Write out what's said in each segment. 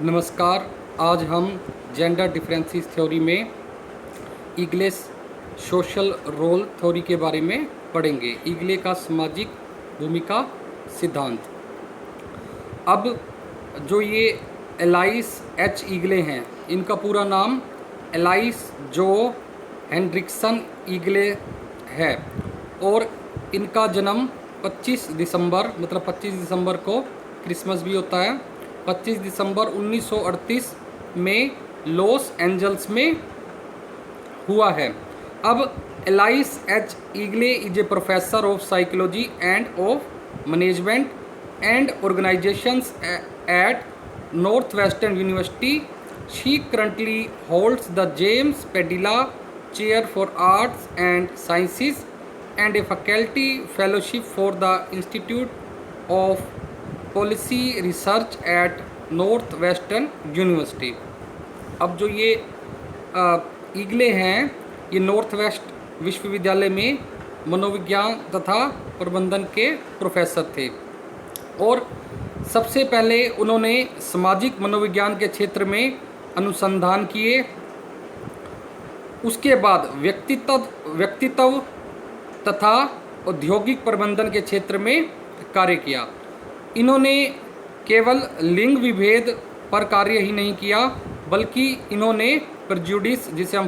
नमस्कार। आज हम जेंडर डिफरेंसेस थ्योरी में ईगलेस सोशल रोल थ्योरी के बारे में पढ़ेंगे। ईगले का सामाजिक भूमिका सिद्धांत। अब जो ये एलाइस एच ईगले हैं, इनका पूरा नाम एलाइस जो हेनरिक्सन ईगले है और इनका जन्म 25 दिसंबर मतलब 25 दिसंबर को क्रिसमस भी होता है, 25 दिसंबर 1938 में लॉस एंजल्स में हुआ है। अब Alice H Eagly is a professor of psychology and of management and organizations at Northwestern University. She currently holds the James Padilla chair for arts and sciences and a faculty fellowship for the Institute of Policy Research at Northwestern University। अब जो ये ईगले हैं, ये north west विश्वविद्यालय में मनोविज्ञान तथा प्रबंधन के प्रोफेसर थे और सबसे पहले उन्होंने सामाजिक मनोविज्ञान के क्षेत्र में अनुसंधान किए। उसके बाद व्यक्तित्व तथा औद्योगिक प्रबंधन के क्षेत्र में कार्य किया। इन्होंने केवल लिंग विभेद पर कार्य ही नहीं किया, बल्कि इन्होंने प्रेजुडिस, जिसे हम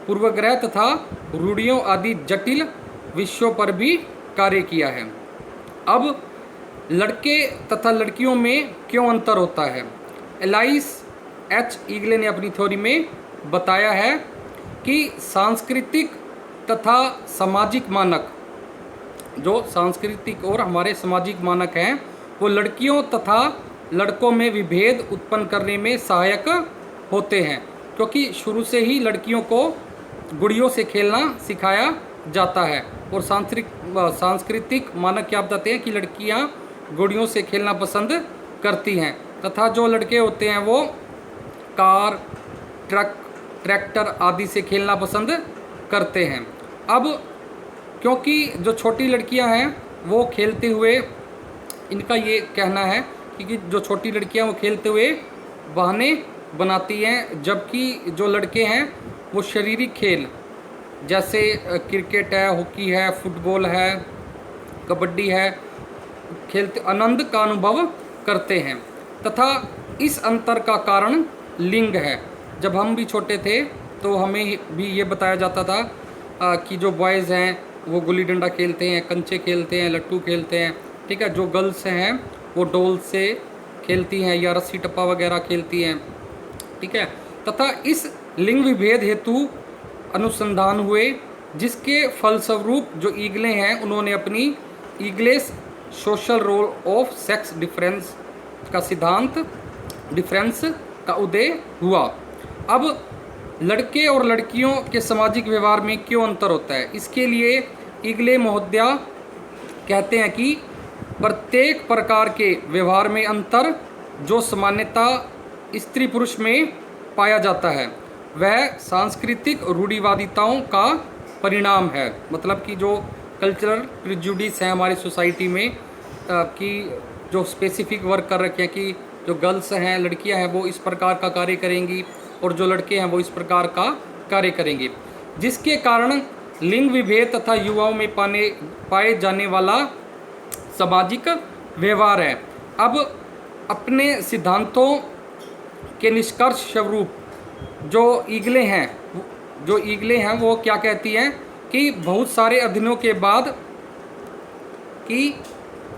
पूर्वग्रह तथा रूढ़ियों आदि जटिल विषयों पर भी कार्य किया है। अब लड़के तथा लड़कियों में क्यों अंतर होता है? एलाइस एच ईगले ने अपनी थ्योरी में बताया है कि सांस्कृतिक तथा सामाजिक मानक, जो सांस्कृतिक और हमारे सामाजिक मानक हैं, वो लड़कियों तथा लड़कों में विभेद उत्पन्न करने में सहायक होते हैं, क्योंकि शुरू से ही लड़कियों को गुड़ियों से खेलना सिखाया जाता है और सांस्कृतिक मानक क्या बताते हैं कि लड़कियां गुड़ियों से खेलना पसंद करती हैं तथा जो लड़के होते हैं वो कार, ट्रक, ट्रैक्टर आदि से खेलना पसंद करते हैं। अब क्योंकि जो छोटी लड़कियां हैं वो खेलते हुए, इनका ये कहना है कि जो छोटी लड़कियां वो खेलते हुए बहाने बनाती हैं, जबकि जो लड़के हैं वो शारीरिक खेल जैसे क्रिकेट है, हॉकी है, फुटबॉल है, कबड्डी है, खेलते आनंद का अनुभव करते हैं। तथा इस अंतर का कारण लिंग है। जब हम भी छोटे थे तो हमें भी ये बताया जाता था कि जो बॉयज़ हैं वो गुल्ली डंडा खेलते हैं, कंचे खेलते हैं, लट्टू खेलते हैं, ठीक है। जो गर्ल्स हैं वो डोल से खेलती हैं या रस्सी टप्पा वगैरह खेलती हैं, ठीक है। तथा इस लिंग विभेद हेतु अनुसंधान हुए, जिसके फलस्वरूप जो ईगले हैं उन्होंने अपनी Eagly's social role of sex difference का सिद्धांत डिफरेंस का उदय हुआ। अब लड़के और लड़कियों के सामाजिक व्यवहार में क्यों अंतर होता है? इसके लिए ईगले महोदया कहते हैं कि प्रत्येक प्रकार के व्यवहार में अंतर जो सामान्यता स्त्री पुरुष में पाया जाता है वह सांस्कृतिक रूढ़िवादिताओं का परिणाम है। मतलब कि जो कल्चरल प्रिजुडिस है हमारी सोसाइटी में कि जो स्पेसिफिक वर्क कर रखे हैं कि जो गर्ल्स हैं, लड़कियां हैं, वो इस प्रकार का कार्य करेंगी और जो लड़के हैं वो इस प्रकार का कार्य करेंगे, जिसके कारण लिंग विभेद तथा युवाओं में पाए जाने वाला सामाजिक व्यवहार है। अब अपने सिद्धांतों के निष्कर्ष स्वरूप जो ईगले हैं वो क्या कहती हैं कि बहुत सारे अध्ययनों के बाद कि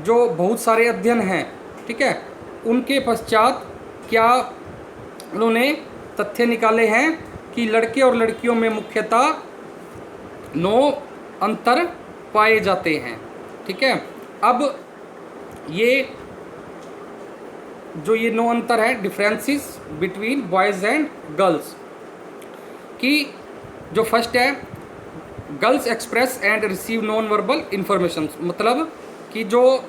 जो बहुत सारे अध्ययन हैं, ठीक है, उनके पश्चात क्या उन्होंने तथ्य निकाले हैं कि लड़के और लड़कियों में मुख्यतः 9 अंतर पाए जाते हैं, ठीक है। अब ये 9 अंतर है, differences between boys and girls, कि जो फर्स्ट है girls express and receive non verbal information. मतलब कि जो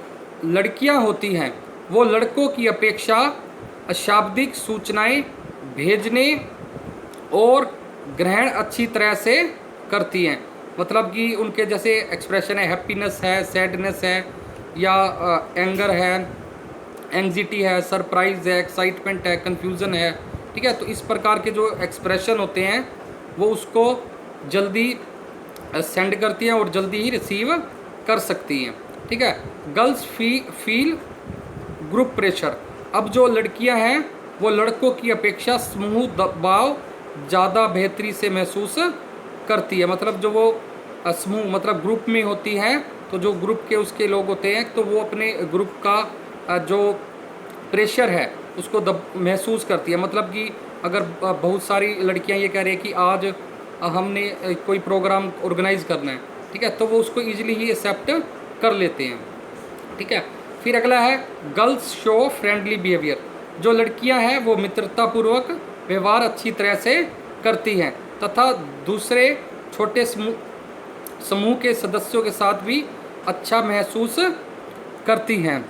लड़कियां होती हैं वो लड़कों की अपेक्षा अशाब्दिक सूचनाएं भेजने और ग्रहण अच्छी तरह से करती हैं। मतलब कि उनके जैसे एक्सप्रेशन है, हैप्पीनेस है, सैडनेस है या एंगर है, एंग्जाइटी है, सरप्राइज है, एक्साइटमेंट है, कन्फ्यूज़न है, ठीक है। तो इस प्रकार के जो एक्सप्रेशन होते हैं वो उसको जल्दी सेंड करती हैं और जल्दी ही रिसीव कर सकती हैं, ठीक है। Girls feel group pressure. अब जो लड़कियां हैं वो लड़कों की अपेक्षा समूह दबाव ज़्यादा बेहतरी से महसूस करती है। मतलब जो वो समूह मतलब ग्रुप में होती हैं, तो जो ग्रुप के उसके लोग होते हैं तो वो अपने ग्रुप का जो प्रेशर है उसको महसूस करती है। मतलब कि अगर बहुत सारी लड़कियां ये कह रही है कि आज हमने कोई प्रोग्राम ऑर्गेनाइज करना है, ठीक है, तो वो उसको ईजिली ही एक्सेप्ट कर लेते हैं, ठीक है। फिर अगला है गर्ल्स शो फ्रेंडली बिहेवियर। जो लड़कियां हैं वो मित्रतापूर्वक व्यवहार अच्छी तरह से करती हैं तथा दूसरे छोटे समूह के सदस्यों के साथ भी अच्छा महसूस करती हैं,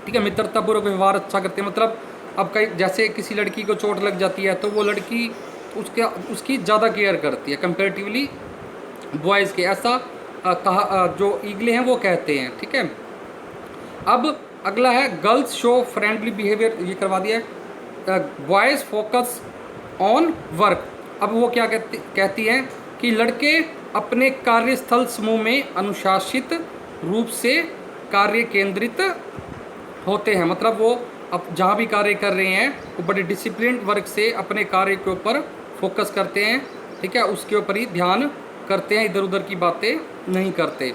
ठीक है। मित्रतापूर्वक व्यवहार अच्छा करते हैं मतलब अब कई जैसे किसी लड़की को चोट लग जाती है तो वो लड़की उसकी ज़्यादा केयर करती है कंपेरेटिवली बॉयज़ के, ऐसा कहा जो ईगले हैं वो कहते हैं, ठीक है। अब अगला है गर्ल्स शो फ्रेंडली बिहेवियर, ये करवा दिया है। Boys focus on work. अब वो क्या कहती हैं कि लड़के अपने कार्यस्थल समूह में अनुशासित रूप से कार्य केंद्रित होते हैं। मतलब वो अब जहाँ भी कार्य कर रहे हैं वो बड़े डिसिप्लिन वर्क से अपने कार्य के ऊपर फोकस करते हैं, ठीक है, उसके ऊपर ही ध्यान करते हैं, इधर उधर की बातें नहीं करते।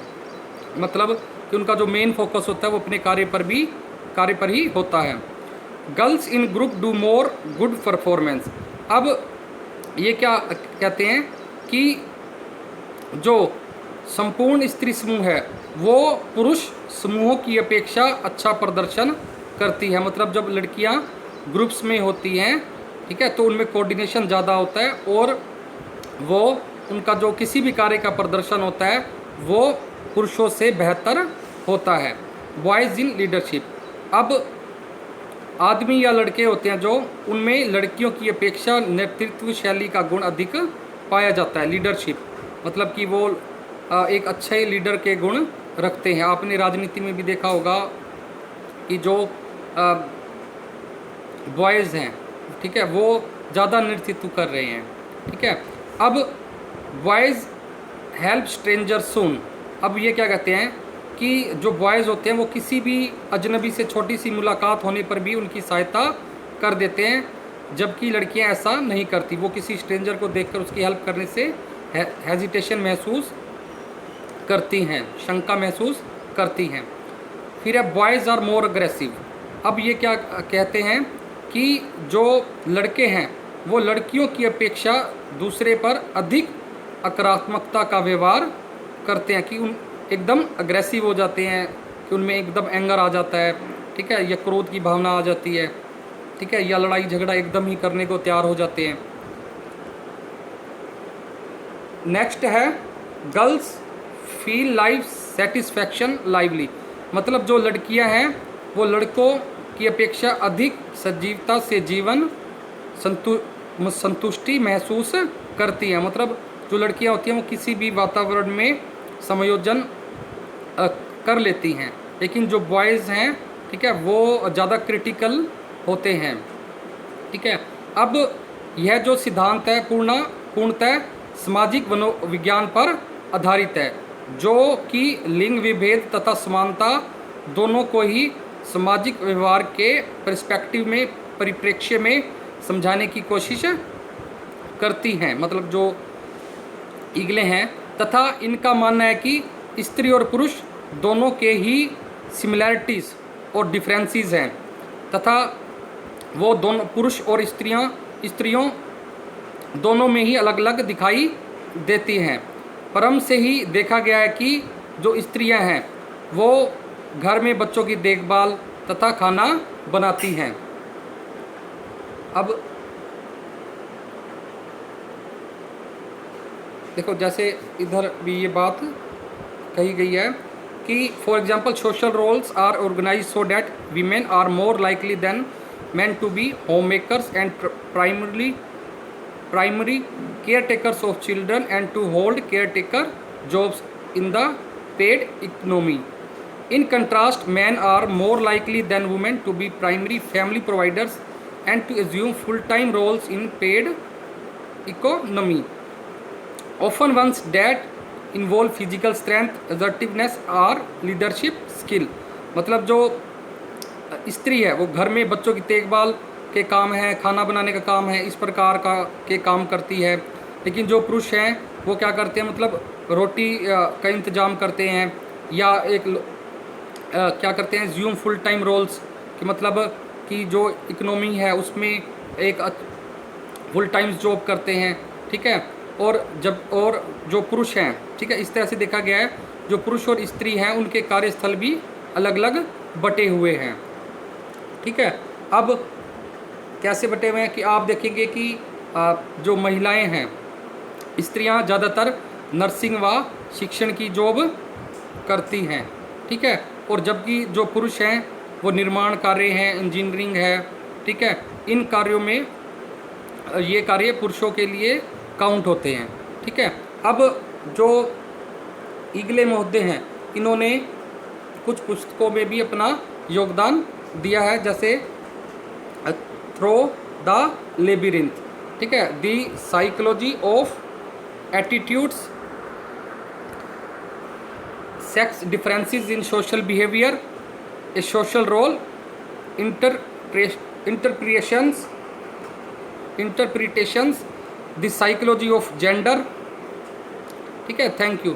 मतलब कि उनका जो मेन फोकस होता है वो अपने कार्य पर ही होता है। Girls in group do more good performance. अब ये क्या कहते हैं कि जो संपूर्ण स्त्री समूह है वो पुरुष समूहों की अपेक्षा अच्छा प्रदर्शन करती है। मतलब जब लड़कियां ग्रुप्स में होती हैं, ठीक है, तो उनमें कोऑर्डिनेशन ज़्यादा होता है और वो उनका जो किसी भी कार्य का प्रदर्शन होता है वो पुरुषों से बेहतर होता है। Boys in leadership. अब आदमी या लड़के होते हैं जो उनमें लड़कियों की अपेक्षा नेतृत्व शैली का गुण अधिक पाया जाता है। लीडरशिप मतलब कि वो एक अच्छे लीडर के गुण रखते हैं। आपने राजनीति में भी देखा होगा कि जो बॉयज़ हैं, ठीक है, वो ज़्यादा नेतृत्व कर रहे हैं, ठीक है। अब बॉयज़ हेल्प स्ट्रेंजर सून। अब ये क्या कहते हैं कि जो बॉयज़ होते हैं वो किसी भी अजनबी से छोटी सी मुलाकात होने पर भी उनकी सहायता कर देते हैं, जबकि लड़कियां ऐसा नहीं करती। वो किसी स्ट्रेंजर को देखकर उसकी हेल्प करने से हेजिटेशन महसूस करती हैं, शंका महसूस करती हैं। फिर है बॉयज़ आर मोर अग्रेसिव। अब ये क्या कहते हैं कि जो लड़के हैं वो लड़कियों की अपेक्षा दूसरे पर अधिक आक्रामकता का व्यवहार करते हैं, कि उन एकदम अग्रेसिव हो जाते हैं, कि उनमें एकदम एंगर आ जाता है, ठीक है, या क्रोध की भावना आ जाती है, ठीक है, या लड़ाई झगड़ा एकदम ही करने को तैयार हो जाते हैं। नेक्स्ट है girls feel life satisfaction lively. मतलब जो लड़कियां हैं वो लड़कों की अपेक्षा अधिक सजीवता से जीवन संतुष्टि महसूस करती हैं। मतलब जो लड़कियां होती हैं वो किसी भी वातावरण में समायोजन कर लेती हैं, लेकिन जो बॉयज़ हैं, ठीक है, वो ज़्यादा क्रिटिकल होते हैं, ठीक है। अब यह जो सिद्धांत है पूर्णतः सामाजिक मनोविज्ञान पर आधारित है, जो कि लिंग विभेद तथा समानता दोनों को ही सामाजिक व्यवहार के परिप्रेक्ष्य में समझाने की कोशिश करती हैं। मतलब जो ईगले हैं, तथा इनका मानना है कि स्त्री और पुरुष दोनों के ही सिमिलैरिटीज़ और डिफरेंसेस हैं, तथा वो दोनों पुरुष और स्त्रियों दोनों में ही अलग अलग दिखाई देती हैं। परम से ही देखा गया है कि जो स्त्रियां हैं वो घर में बच्चों की देखभाल तथा खाना बनाती हैं। अब देखो जैसे इधर भी ये बात कही गई है कि for example social roles are organize so that women are more likely than men to be home makers and primary caretakers of children and to hold caretaker jobs in the paid economy। In contrast men are more likely than women to be primary family providers and to assume full time roles in paid economy, often ones that involve physical strength, assertiveness और leadership skill। मतलब जो स्त्री है वो घर में बच्चों की देखभाल के काम है, खाना बनाने का काम है, इस प्रकार के काम करती है। लेकिन जो पुरुष हैं वो क्या करते हैं, मतलब रोटी का इंतज़ाम करते हैं, या क्या करते हैं, ज्यूम फुल टाइम रोल्स, कि मतलब कि जो इकोनॉमी है उसमें एक फुल टाइम जॉब करते हैं, ठीक है। और जो पुरुष हैं, ठीक है, इस तरह से देखा गया है, जो पुरुष और स्त्री हैं उनके कार्यस्थल भी अलग अलग बटे हुए हैं, ठीक है। अब कैसे बटे हुए हैं कि आप देखेंगे कि जो महिलाएं हैं, स्त्रियां ज़्यादातर नर्सिंग व शिक्षण की जॉब करती हैं, ठीक है। और जबकि जो पुरुष हैं वो निर्माण कार्य हैं, इंजीनियरिंग है, ठीक है, इन कार्यों में ये कार्य पुरुषों के लिए काउंट होते हैं, ठीक है। अब जो ईगले महोदय हैं इन्होंने कुछ पुस्तकों में भी अपना योगदान दिया है, जैसे थ्रो द लेबिरिंथ, ठीक है, the psychology of attitudes, sex differences in social behaviour, a social role, interpretations, the psychology of gender, ठीक है। Thank you.